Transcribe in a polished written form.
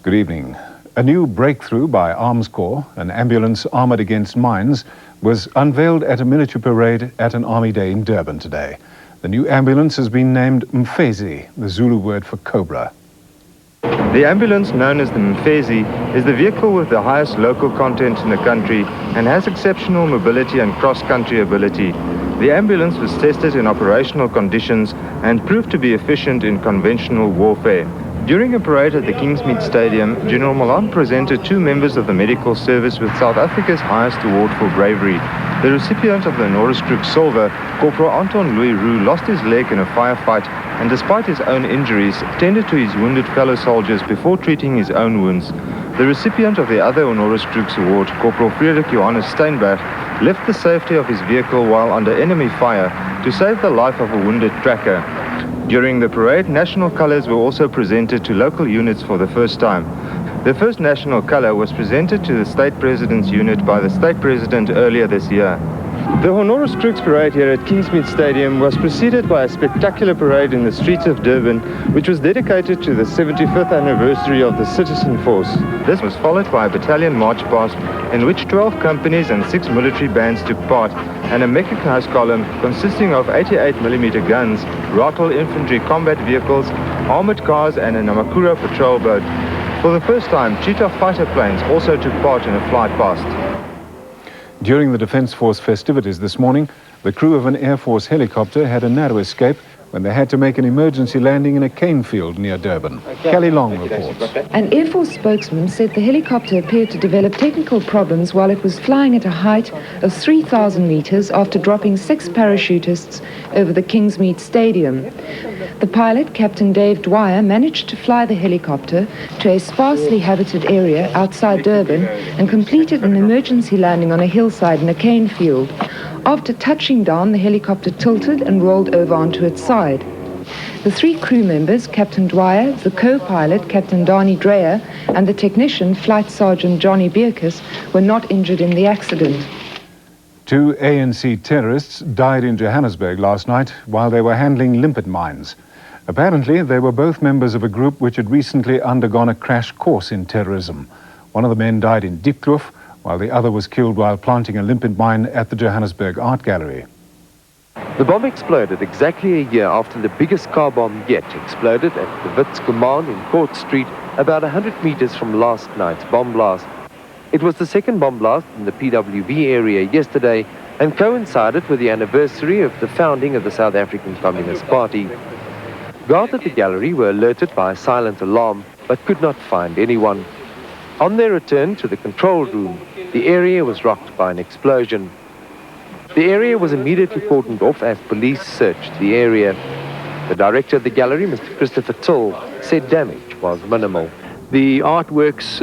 Good evening. A new breakthrough by Arms Corps, an ambulance armoured against mines, was unveiled at a military parade at an Army Day in Durban today. The new ambulance has been named Mfezi, the Zulu word for cobra. The ambulance, known as the Mfezi, is the vehicle with the highest local content in the country and has exceptional mobility and cross-country ability. The ambulance was tested in operational conditions and proved to be efficient in conventional warfare. During a parade at the Kingsmead Stadium, General Malan presented two members of the medical service with South Africa's highest award for bravery. The recipient of the Honoris Crux Silver, Corporal Anton Louis Roux, lost his leg in a firefight and despite his own injuries, tended to his wounded fellow soldiers before treating his own wounds. The recipient of the other Honoris Crux Award, Corporal Frederik Johannes Steinberg, left the safety of his vehicle while under enemy fire to save the life of a wounded tracker. During the parade, national colours were also presented to local units for the first time. The first national colour was presented to the State President's unit by the State President earlier this year. The Honoris Crux parade here at Kingsmead Stadium was preceded by a spectacular parade in the streets of Durban, which was dedicated to the 75th anniversary of the Citizen Force. This was followed by a battalion march past in which 12 companies and 6 military bands took part, and a mechanized column consisting of 88mm guns, Rattle infantry combat vehicles, armoured cars and a Namakura patrol boat. For the first time, Cheetah fighter planes also took part in a flight past. During the Defence Force festivities this morning, the crew of an Air Force helicopter had a narrow escape when they had to make an emergency landing in a cane field near Durban. Kelly Long reports. An Air Force spokesman said the helicopter appeared to develop technical problems while it was flying at a height of 3,000 meters after dropping 6 parachutists over the Kingsmead Stadium. The pilot, Captain Dave Dwyer, managed to fly the helicopter to a sparsely habited area outside Durban and completed an emergency landing on a hillside in a cane field. After touching down, the helicopter tilted and rolled over onto its side. The 3 crew members, Captain Dwyer, the co-pilot, Captain Dani Dreyer, and the technician, Flight Sergeant Johnny Bierkus, were not injured in the accident. 2 ANC terrorists died in Johannesburg last night while they were handling limpet mines. Apparently, they were both members of a group which had recently undergone a crash course in terrorism. One of the men died in Diepkloof, while the other was killed while planting a limpet mine at the Johannesburg Art Gallery. The bomb exploded exactly a year after the biggest car bomb yet exploded at the Wits Command in Court Street, about 100 meters from last night's bomb blast. It was the second bomb blast in the PWB area yesterday and coincided with the anniversary of the founding of the South African Communist Party. Guards at the gallery were alerted by a silent alarm but could not find anyone. On their return to the control room, the area was rocked by an explosion. The area was immediately cordoned off as police searched the area. The director of the gallery, Mr. Christopher Till, said damage was minimal. The artworks,